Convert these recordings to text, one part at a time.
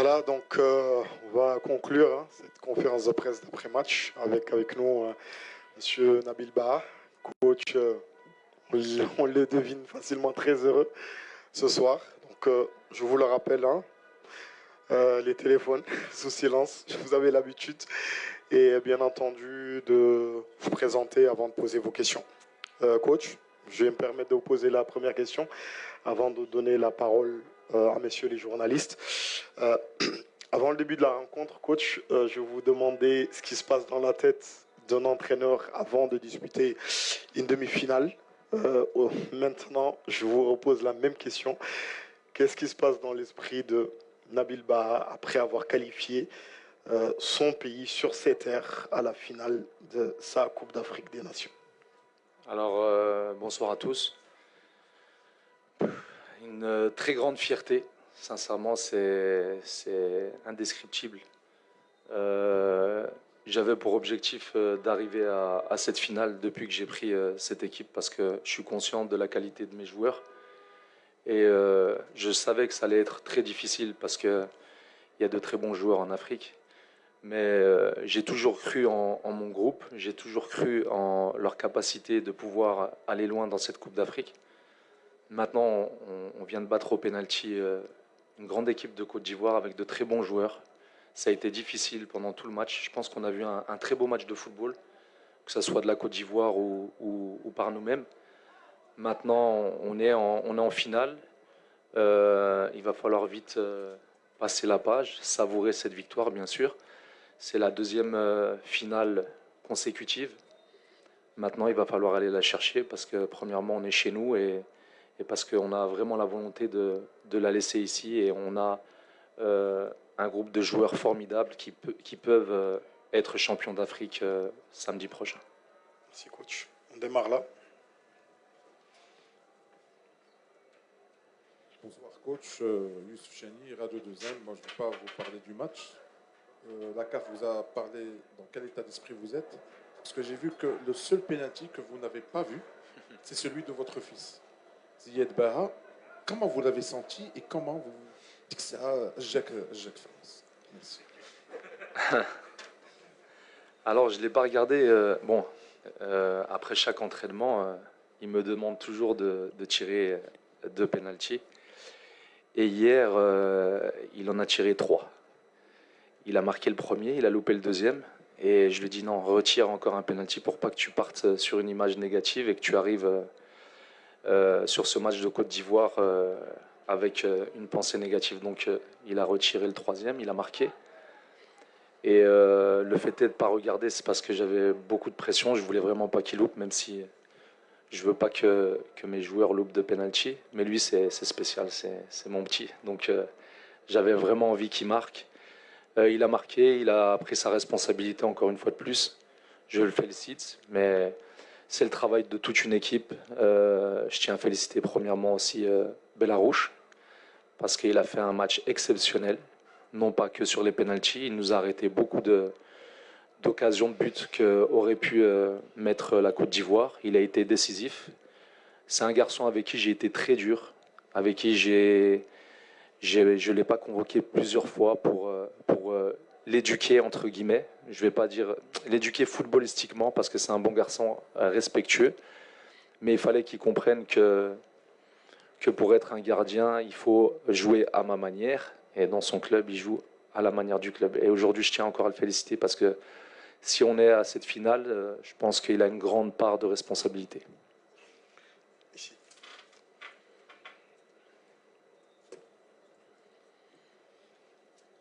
Voilà, donc on va conclure cette conférence de presse d'après-match avec nous Monsieur Nabil Baha, coach. On le devine facilement très heureux ce soir. Donc je vous le rappelle, les téléphones sous silence, vous avez l'habitude. Et bien entendu de vous présenter avant de poser vos questions. Coach, je vais me permettre de vous poser la première question avant de donner la parole à messieurs les journalistes. Avant le début de la rencontre, coach, je vais vous demander ce qui se passe dans la tête d'un entraîneur avant de disputer une demi-finale. Maintenant, je vous repose la même question. Qu'est-ce qui se passe dans l'esprit de Nabil Baha après avoir qualifié son pays sur ses terres à la finale de sa Coupe d'Afrique des Nations? Alors, bonsoir à tous. Une très grande fierté, sincèrement, c'est indescriptible. J'avais pour objectif d'arriver à cette finale depuis que j'ai pris cette équipe parce que je suis conscient de la qualité de mes joueurs. Et je savais que ça allait être très difficile parce qu'il y a de très bons joueurs en Afrique. Mais j'ai toujours cru en mon groupe, j'ai toujours cru en leur capacité de pouvoir aller loin dans cette Coupe d'Afrique. Maintenant, on vient de battre au pénalty une grande équipe de Côte d'Ivoire avec de très bons joueurs. Ça a été difficile pendant tout le match. Je pense qu'on a vu un très beau match de football, que ce soit de la Côte d'Ivoire ou par nous-mêmes. Maintenant, on est en finale. Il va falloir vite passer la page, savourer cette victoire, bien sûr. C'est la deuxième finale consécutive. Maintenant, il va falloir aller la chercher parce que, premièrement, on est chez nous et parce qu'on a vraiment la volonté de la laisser ici. Et on a un groupe de joueurs formidables qui peuvent être champions d'Afrique samedi prochain. Merci, coach. On démarre là. Bonsoir coach, Youssef Chani, Radio 2M. Moi je ne vais pas vous parler du match. La CAF vous a parlé dans quel état d'esprit vous êtes. Parce que j'ai vu que le seul penalty que vous n'avez pas vu, c'est celui de votre fils, Ziyed Baha. Comment vous l'avez senti et comment vous dites que ça Jacques France? Merci. Alors je ne l'ai pas regardé. Après chaque entraînement, il me demande toujours de tirer 2 penaltys. Et hier, il en a tiré 3. Il a marqué le premier, il a loupé le deuxième. Et je lui ai dit non, retire encore un penalty pour pas que tu partes sur une image négative et que tu arrives sur ce match de Côte d'Ivoire avec une pensée négative. Donc il a retiré le troisième, il a marqué. Et le fait de ne pas regarder, c'est parce que j'avais beaucoup de pression. Je voulais vraiment pas qu'il loupe, même si je veux pas que mes joueurs loupent de penalty. Mais lui, c'est spécial, c'est mon petit. Donc j'avais vraiment envie qu'il marque. Il a marqué, il a pris sa responsabilité encore une fois de plus. Je le félicite, mais c'est le travail de toute une équipe. Je tiens à féliciter premièrement aussi Bellarouche, parce qu'il a fait un match exceptionnel. Non pas que sur les pénaltys, il nous a arrêté beaucoup d'occasions de but qu'aurait pu mettre la Côte d'Ivoire. Il a été décisif. C'est un garçon avec qui j'ai été très dur, avec qui je ne l'ai pas convoqué plusieurs fois pour l'éduquer, entre guillemets. Je ne vais pas dire l'éduquer footballistiquement, parce que c'est un bon garçon respectueux. Mais il fallait qu'il comprenne que pour être un gardien, il faut jouer à ma manière. Et dans son club, il joue à la manière du club. Et aujourd'hui, je tiens encore à le féliciter parce que si on est à cette finale, je pense qu'il a une grande part de responsabilité. Ici.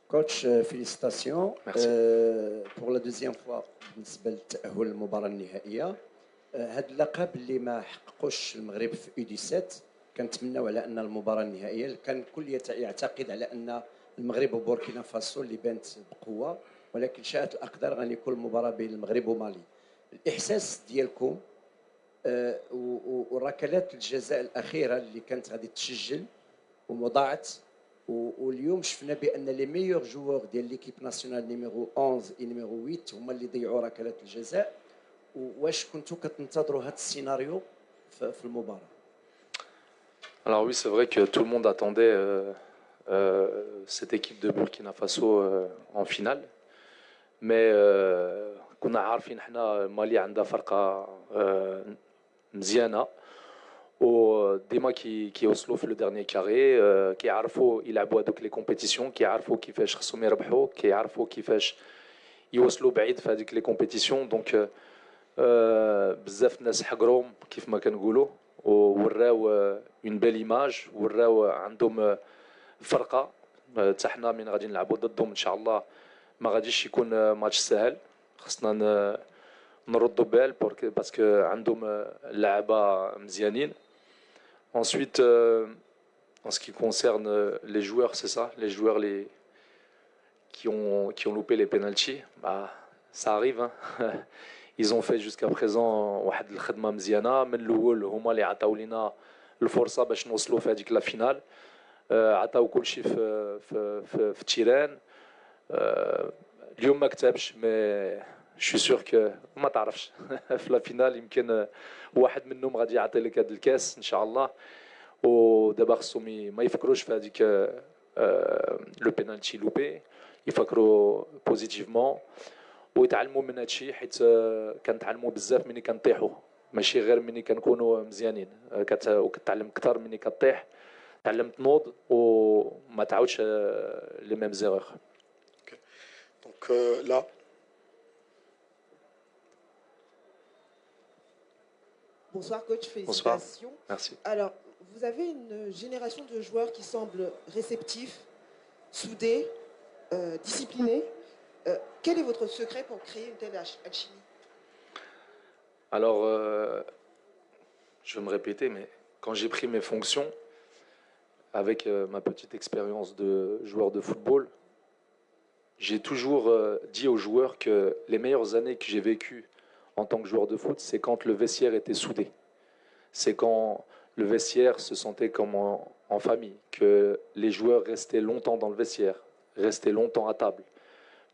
Coach, félicitations. Merci. Pour la deuxième fois بالنسبة للتأهل للمباراة النهائية. هذا اللقب اللي ما حققوش المغرب في U17 كنتمناو على ان المباراة النهائية كان الكل يعتقد على ان المغرب وبوركينا فاسو اللي بانت بقوة، ولكن شاءت الأقدار غادي يكون المباراة بين المغرب ومالي. الإحساس ديالكم وركلات الجزاء الأخيرة اللي كانت غادي تسجل وضاعت، واليوم شفنا بان لي ميور جوور ديال ليكيب ناسيونال نيميرو 11 و نيميرو 8 هما اللي ضيعوا ركلات الجزاء. واش كنتوا كتنتظروا هذا السيناريو في المباراة؟ Alors oui, c'est vrai que tout le monde attendait cette équipe de Burkina Faso en finale. Mais كنا عارفين احنا مالي عندها فرقة مزيانة وديما كيوصلوا في لو ديرني كاري كيعرفوا يلعبوا هذوك لي كومبيتيسيون كيعرفوا كيفاش خصهم يربحوا كيعرفوا كيفاش يوصلوا بعيد في هذيك لي كومبيتيسيون دونك بزاف الناس حقروهم كيف ما كنقولوا ووراو اون بيل ايماج وراو عندهم فرقه حتى حنا من غادي نلعبوا ضدهم ان شاء الله ما غاديش يكون ماتش سهل خصنا نردوا بال باسكو عندهم لعبه مزيانين. Ensuite, en ce qui concerne les joueurs, c'est ça, les joueurs qui ont loupé les pénaltys, bah, ça arrive. Hein. Ils ont fait jusqu'à présent واحد الخدمة مزيانة من الأول هما اللي عطاو لينا الفرصة باش نوصلوا في هذيك لا فينال عطاو كل شيء في التيران اليوم ما كتبش مي جو سور كو ما تعرفش في لا فينال يمكن واحد منهم غادي يعطي لك هذا الكاس ان شاء الله ودابا خصهم ما يفكروش في هذيك لو بينالتي لوبي يفكروا بوزيتيفمون ويتعلموا من هادشي حيت كنتعلموا بزاف ملي كنطيحوا ماشي غير ملي كنكونوا مزيانين وكتعلم اكثر ملي كطيح تعلم تنوض وما تعاودش لي ميم زيرور. Donc là, Bonsoir coach, félicitations. Bonsoir. Merci. Alors, vous avez une génération de joueurs qui semblent réceptifs, soudés, disciplinés. Quel est votre secret pour créer une telle alchimie? Alors, je vais me répéter, mais quand j'ai pris mes fonctions, avec ma petite expérience de joueur de football, j'ai toujours dit aux joueurs que les meilleures années que j'ai vécues en tant que joueur de foot, c'est quand le vestiaire était soudé. C'est quand le vestiaire se sentait comme en famille, que les joueurs restaient longtemps dans le vestiaire, restaient longtemps à table,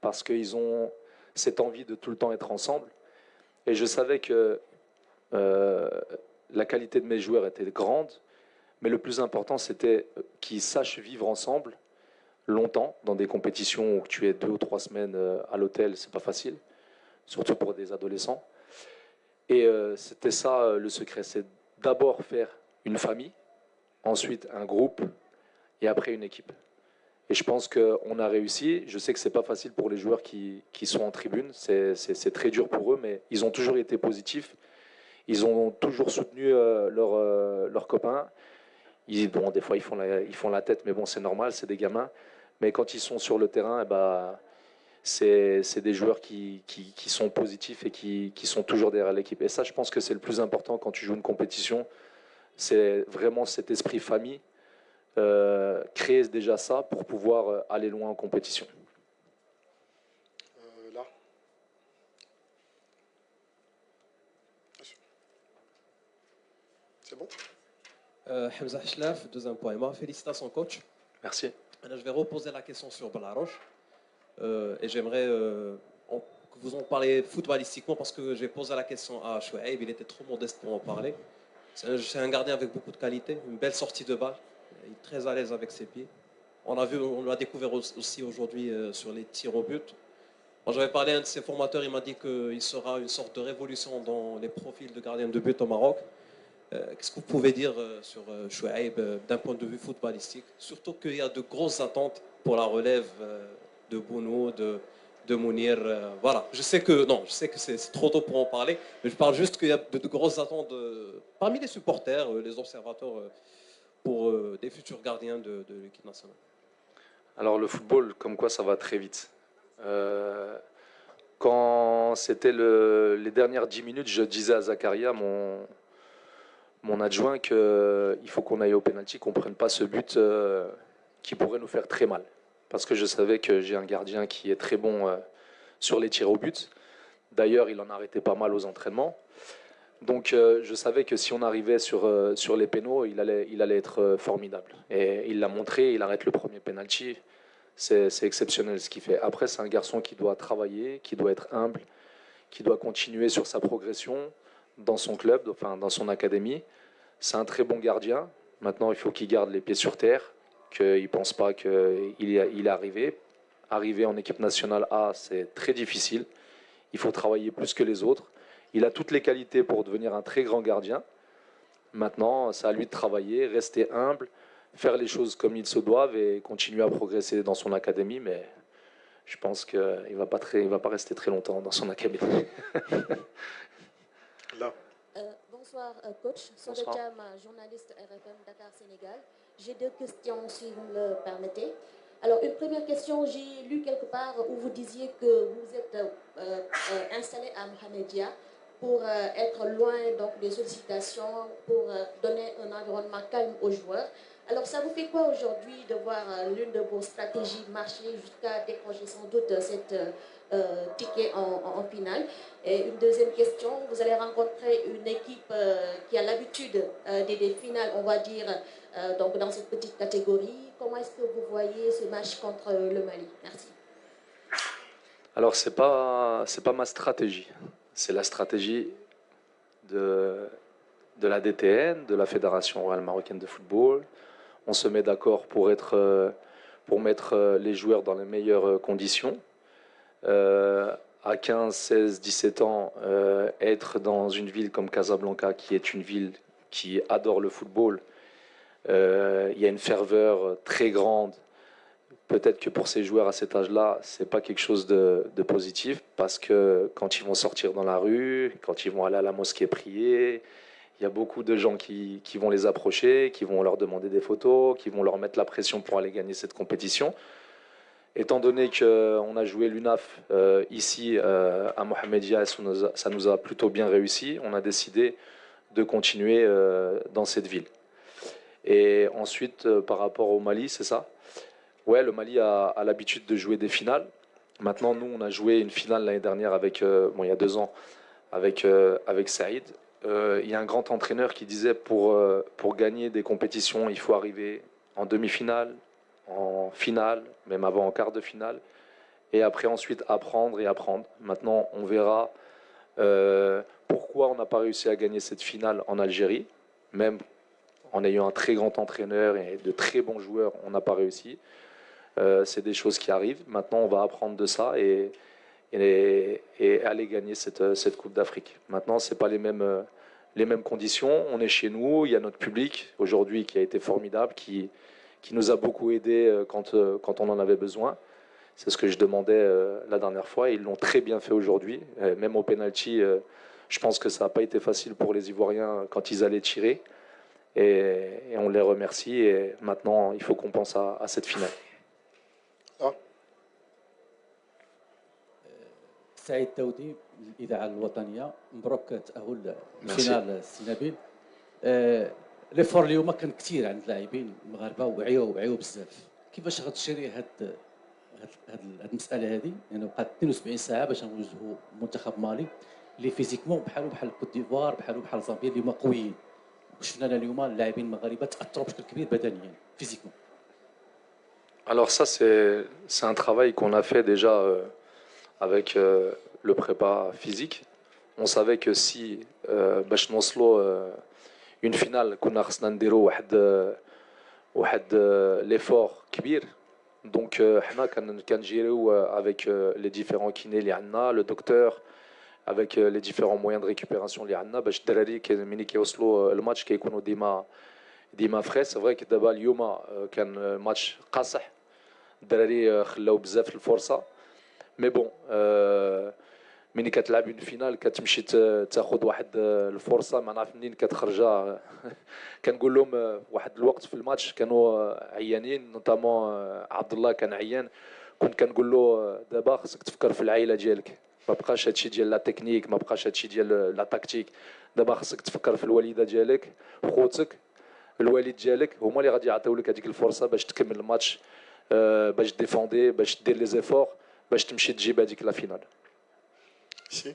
parce qu'ils ont cette envie de tout le temps être ensemble. Et je savais que la qualité de mes joueurs était grande, mais le plus important, c'était qu'ils sachent vivre ensemble longtemps dans des compétitions où tu es 2 ou 3 semaines à l'hôtel, c'est pas facile, surtout pour des adolescents. Et c'était ça le secret, c'est d'abord faire une famille, ensuite un groupe et après une équipe. Et je pense qu'on a réussi. Je sais que c'est pas facile pour les joueurs qui sont en tribune, c'est très dur pour eux, mais ils ont toujours été positifs. Ils ont toujours soutenu leurs copains. Bon, des fois, ils font la tête, mais bon, c'est normal, c'est des gamins. Mais quand ils sont sur le terrain, eh ben, c'est des joueurs qui sont positifs et qui sont toujours derrière l'équipe. Et ça, je pense que c'est le plus important quand tu joues une compétition. C'est vraiment cet esprit famille. Créer déjà ça pour pouvoir aller loin en compétition. Là. C'est bon. Hamza Hchlaf, deuxième point. Moi, félicitations coach. Merci. Alors, je vais reposer la question sur Belaroche. Et j'aimerais que vous en parliez footballistiquement parce que j'ai posé la question à Chouaib, il était trop modeste pour en parler. C'est un gardien avec beaucoup de qualité, une belle sortie de balle, il est très à l'aise avec ses pieds. On l'a découvert aussi aujourd'hui sur les tirs au but. Moi, j'avais parlé à un de ses formateurs, il m'a dit qu'il sera une sorte de révolution dans les profils de gardiens de but au Maroc. Qu'est-ce que vous pouvez dire sur Chouaib d'un point de vue footballistique? Surtout qu'il y a de grosses attentes pour la relève de Bounou, de Mounir. Voilà. Je sais que c'est trop tôt pour en parler, mais je parle juste qu'il y a de grosses attentes parmi les supporters, les observateurs, pour des futurs gardiens de l'équipe nationale. Alors le football, comme quoi ça va très vite. Quand c'était les dernières 10 minutes, je disais à Zakaria, mon adjoint, qu'il faut qu'on aille au pénalty, qu'on ne prenne pas ce but qui pourrait nous faire très mal. Parce que je savais que j'ai un gardien qui est très bon sur les tirs au but. D'ailleurs, il en arrêtait pas mal aux entraînements. Donc je savais que si on arrivait sur les pénaux, il allait être formidable. Et il l'a montré, il arrête le premier pénalty. C'est exceptionnel ce qu'il fait. Après, c'est un garçon qui doit travailler, qui doit être humble, qui doit continuer sur sa progression dans son club, enfin dans son académie. C'est un très bon gardien. Maintenant, il faut qu'il garde les pieds sur terre, qu'il ne pense pas qu'il est arrivé. Arriver en équipe nationale A, c'est très difficile. Il faut travailler plus que les autres. Il a toutes les qualités pour devenir un très grand gardien. Maintenant, c'est à lui de travailler, rester humble, faire les choses comme il se doivent et continuer à progresser dans son académie. Mais je pense qu'il ne va pas rester très longtemps dans son académie. Là. Bonsoir coach, Bonsoir. Jam, journaliste RFM Dakar Sénégal. J'ai deux questions si vous me le permettez. Alors une première question, j'ai lu quelque part où vous disiez que vous êtes installé à Mohamedia pour être loin donc, des sollicitations, pour donner un environnement calme aux joueurs. Alors ça vous fait quoi aujourd'hui de voir l'une de vos stratégies marcher jusqu'à décrocher sans doute cette ticket en finale? Et une deuxième question, vous allez rencontrer une équipe qui a l'habitude des finales, on va dire, donc dans cette petite catégorie. Comment est-ce que vous voyez ce match contre le Mali? Merci. Alors, c'est pas ma stratégie. C'est la stratégie de la DTN, de la Fédération Royale Marocaine de Football. On se met d'accord pour mettre les joueurs dans les meilleures conditions. À 15, 16, 17 ans, être dans une ville comme Casablanca, qui est une ville qui adore le football, il y a une ferveur très grande. Peut-être que pour ces joueurs à cet âge-là, c'est pas quelque chose de positif, parce que quand ils vont sortir dans la rue, quand ils vont aller à la mosquée prier, il y a beaucoup de gens qui vont les approcher, qui vont leur demander des photos, qui vont leur mettre la pression pour aller gagner cette compétition. Étant donné qu'on a joué l'UNAF ici à Mohamedia, et ça nous a plutôt bien réussi, on a décidé de continuer dans cette ville. Et ensuite, par rapport au Mali, c'est ça? Ouais, le Mali a l'habitude de jouer des finales. Maintenant, nous, on a joué une finale l'année dernière il y a 2 ans, avec Saïd. Il y a un grand entraîneur qui disait pour gagner des compétitions, il faut arriver en demi-finale, en finale, même avant en quart de finale, et après ensuite apprendre et apprendre. Maintenant, on verra pourquoi on n'a pas réussi à gagner cette finale en Algérie, même en ayant un très grand entraîneur et de très bons joueurs, on n'a pas réussi. C'est des choses qui arrivent. Maintenant, on va apprendre de ça et aller gagner cette Coupe d'Afrique. Maintenant, ce n'est pas les mêmes conditions. On est chez nous, il y a notre public aujourd'hui qui a été formidable, qui nous a beaucoup aidés quand on en avait besoin. C'est ce que je demandais la dernière fois. Ils l'ont très bien fait aujourd'hui. Même au penalty, je pense que ça n'a pas été facile pour les Ivoiriens quand ils allaient tirer. Et on les remercie. Et maintenant, il faut qu'on pense à cette finale. سعيد تودي الإذاعة الوطنية مبروك تأهل لفينال السي نبيل. ليفور اليوم كان كثير عند اللاعبين المغاربه وعيوا بزاف. كيفاش غتشري هاد المساله هذه؟ يعني بقات 72 ساعه باش نوجهوا منتخب مالي اللي فيزيكمون بحال كوت ديفوار بحال زامبيا اللي هما قويين. وشفنا اليوم اللاعبين المغاربه تاثروا بشكل كبير بدنيا فيزيكمون. Alors ça, c'est un travail qu'on a fait déjà avec le prépa physique. On savait que si باش نوصلوا une finale كنا خصنا نديروا واحد l'effort كبير. Donc حنا كنجيريو avec les différents kinés اللي عندنا, le docteur, avec les différents moyens de récupération اللي عندنا باش الدراري ملي كيوصلوا الماتش كيكونوا ديما فري. سي فري كي دابا اليوم كان ماتش قاصح, الدراري خلاو بزاف الفرصه. مي بون ملي كتلعب اون فينال كتمشي تاخذ واحد الفرصه ما نعرف منين كتخرجها. كنقول لهم واحد الوقت في الماتش كانوا عيانين, نوتامون عبد الله كان عيان, كنت كنقول له دابا خصك تفكر في العائله ديالك, ما بقاش هادشي ديال لا تكنيك, ما بقاش هادشي ديال لا تاكتيك. دابا خصك تفكر في الوالده ديالك, خوتك, الوالد ديالك هما اللي غادي يعطيو لك هذيك الفرصه باش تكمل الماتش, باش ديفوندي, باش دير لي زيفور, باش تمشي تجيب هذيك لا فينال. Si.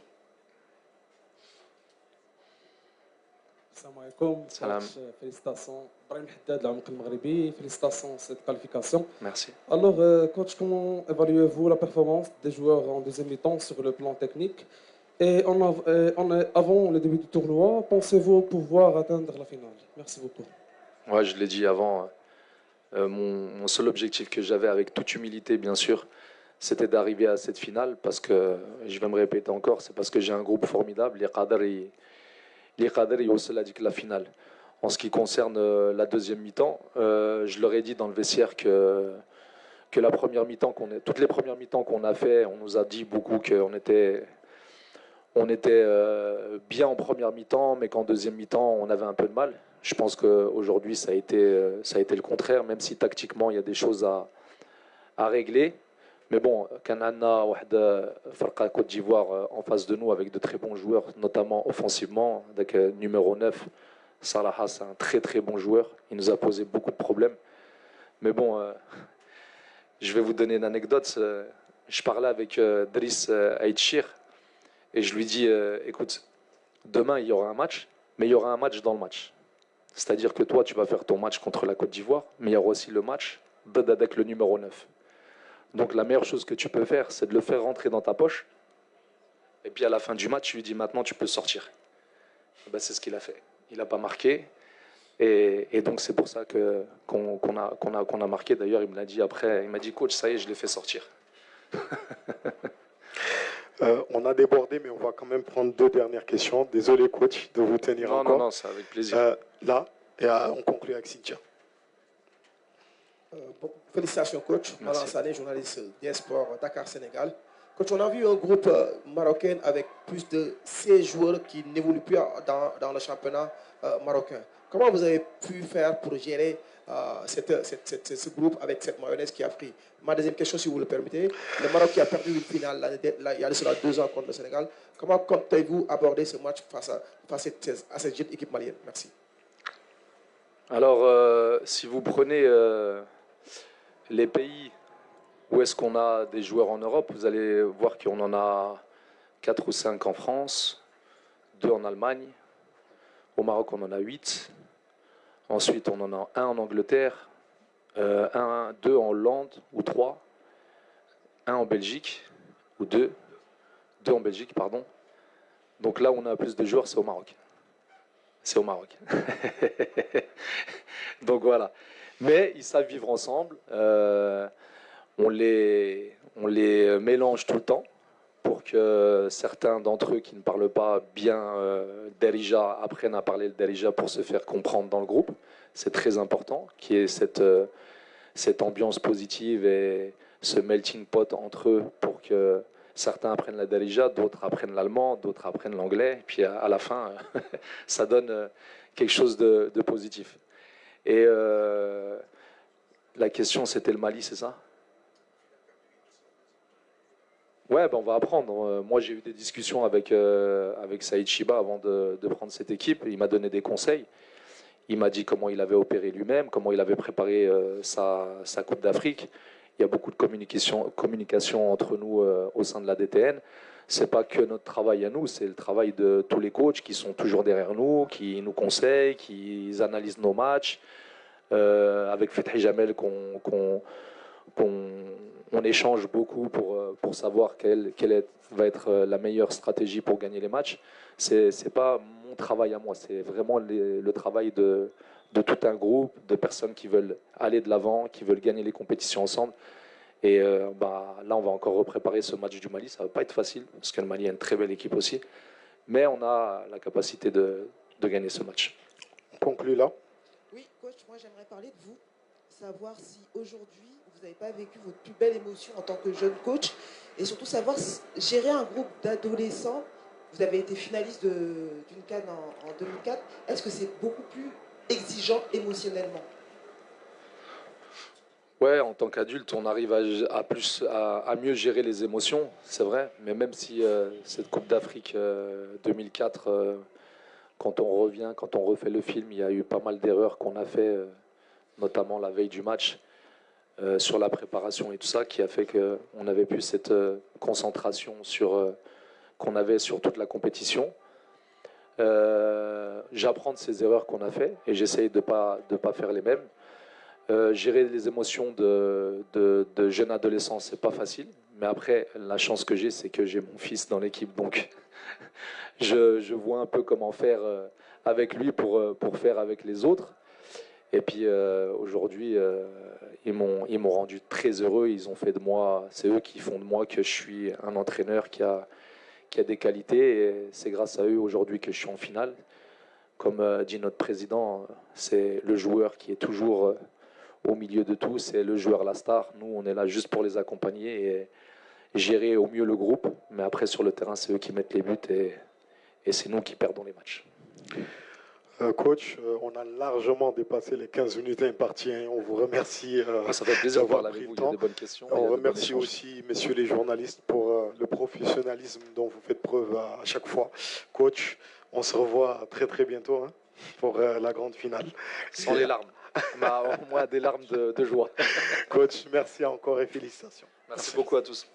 السلام عليكم. Salam. Félicitations. Brahim Haddad, l'Amérique المغربي. Félicitations cette qualification. Merci. Alors, coach, comment évaluez-vous la performance des joueurs en deuxième mi-temps sur le plan technique? Et avant le début du tournoi, pensez-vous pouvoir atteindre la finale? Merci beaucoup. Ouais, je l'ai dit avant, Mon seul objectif que j'avais, avec toute humilité bien sûr, c'était d'arriver à cette finale, parce que, je vais me répéter encore, c'est parce que j'ai un groupe formidable, les Qadr يوصل هذيك la finale. En ce qui concerne la deuxième mi-temps, je leur ai dit dans le vestiaire que la première mi-temps toutes les premières mi-temps qu'on a fait, on nous a dit beaucoup qu'on était bien en première mi-temps, mais qu'en deuxième mi-temps, on avait un peu de mal. Je pense qu'aujourd'hui, ça a été le contraire, même si tactiquement, il y a des choses à régler. Mais bon, Kanana, Farqa Côte d'Ivoire en face de nous avec de très bons joueurs, notamment offensivement, avec numéro 9, Salaha, c'est un très très bon joueur. Il nous a posé beaucoup de problèmes. Mais bon, je vais vous donner une anecdote. Je parlais avec Driss Aïtchir et je lui dis écoute, demain il y aura un match, mais il y aura un match dans le match. C'est-à-dire que toi, tu vas faire ton match contre la Côte d'Ivoire, mais il y aura aussi le match avec le numéro 9. Donc la meilleure chose que tu peux faire, c'est de le faire rentrer dans ta poche. Et puis à la fin du match, tu lui dis maintenant tu peux sortir. Et ben, c'est ce qu'il a fait. Il n'a pas marqué. Et donc c'est pour ça qu'on a marqué. D'ailleurs, il me l'a dit après. Il m'a dit coach, ça y est, je l'ai fait sortir. On a débordé, mais on va quand même prendre 2 dernières questions. Désolé coach de vous tenir encore. Non, c'est avec plaisir. Là, et on conclut avec Cynthia. Bon, félicitations coach, Malang Merci. Sané, journaliste d'Esport Dakar Sénégal. Coach, on a vu un groupe marocain avec plus de 16 joueurs qui n'évoluent plus dans le championnat marocain. Comment vous avez pu faire pour gérer ce groupe avec cette mayonnaise qui a pris? Ma deuxième question, si vous le permettez, le Maroc qui a perdu une finale il y a cela 2 ans contre le Sénégal, comment comptez-vous aborder ce match face à cette jeune équipe malienne? Merci. Alors, si vous prenez les pays où est-ce qu'on a des joueurs en Europe, vous allez voir qu'on en a 4 ou 5 en France, 2 en Allemagne. Au Maroc, on en a 8. Ensuite, on en a 1 en Angleterre, 2 en Hollande, ou 3. 1 en Belgique, ou 2. 2 en Belgique, pardon. Donc là où on a plus de joueurs, c'est au Maroc. C'est au Maroc. Donc voilà. Mais ils savent vivre ensemble. On les mélange tout le temps pour que certains d'entre eux qui ne parlent pas bien Darija apprennent à parler le Darija pour se faire comprendre dans le groupe. C'est très important qu'il y ait cette ambiance positive et ce melting pot entre eux pour que certains apprennent la Darija, d'autres apprennent l'allemand, d'autres apprennent l'anglais. Et puis à la fin, ça donne quelque chose de positif. Et la question, c'était le Mali, c'est ça? Ouais, ben on va apprendre. Moi, j'ai eu des discussions avec Saïd Chiba avant de prendre cette équipe. Il m'a donné des conseils. Il m'a dit comment il avait opéré lui-même, comment il avait préparé sa Coupe d'Afrique. Il y a beaucoup de communication entre nous au sein de la DTN. C'est pas que notre travail à nous, c'est le travail de tous les coachs qui sont toujours derrière nous, qui nous conseillent, qui analysent nos matchs. Avec Fethi Jamel on échange beaucoup pour savoir quelle va être la meilleure stratégie pour gagner les matchs. C'est pas mon travail à moi, c'est vraiment le travail de tout un groupe de personnes qui veulent aller de l'avant, qui veulent gagner les compétitions ensemble. Et là, on va encore repréparer ce match du Mali. Ça va pas être facile parce que le Mali a une très belle équipe aussi, mais on a la capacité de gagner ce match. On conclut là. Oui, coach, moi j'aimerais parler de vous, savoir si aujourd'hui vous n'avez pas vécu votre plus belle émotion en tant que jeune coach et surtout savoir gérer un groupe d'adolescents. Vous avez été finaliste d'une CAN en 2004. Est-ce que c'est beaucoup plus exigeant émotionnellement? Ouais, en tant qu'adulte, on arrive à mieux gérer les émotions, c'est vrai. Mais même si cette Coupe d'Afrique 2004, quand on revient, quand on refait le film, il y a eu pas mal d'erreurs qu'on a fait, notamment la veille du match, sur la préparation et tout ça, qui a fait qu'on n'avait plus cette concentration qu'on avait sur toute la compétition. J'apprends de ces erreurs qu'on a fait et j'essaye de pas faire les mêmes. Gérer les émotions de jeunes adolescents, c'est pas facile. Mais après, la chance que j'ai, c'est que j'ai mon fils dans l'équipe. Donc, je vois un peu comment faire avec lui pour faire avec les autres. Et puis aujourd'hui, ils m'ont rendu très heureux. Ils ont fait de moi, c'est eux qui font de moi que je suis un entraîneur qui a des qualités. Et c'est grâce à eux aujourd'hui que je suis en finale. Comme dit notre président, c'est le joueur qui est toujours au milieu de tout. C'est le joueur, la star. Nous, on est là juste pour les accompagner et gérer au mieux le groupe. Mais après, sur le terrain, c'est eux qui mettent les buts et c'est nous qui perdons les matchs. Coach, on a largement dépassé les 15 minutes imparties. On vous remercie. Ça fait plaisir de voir avec vous. Il Il y a de bonnes questions. On remercie aussi, messieurs les journalistes, pour le professionnalisme dont vous faites preuve à chaque fois. Coach, on se revoit très très bientôt pour la grande finale. Sans les larmes. Au moins des larmes de joie. Coach, merci encore et félicitations. Merci beaucoup à tous.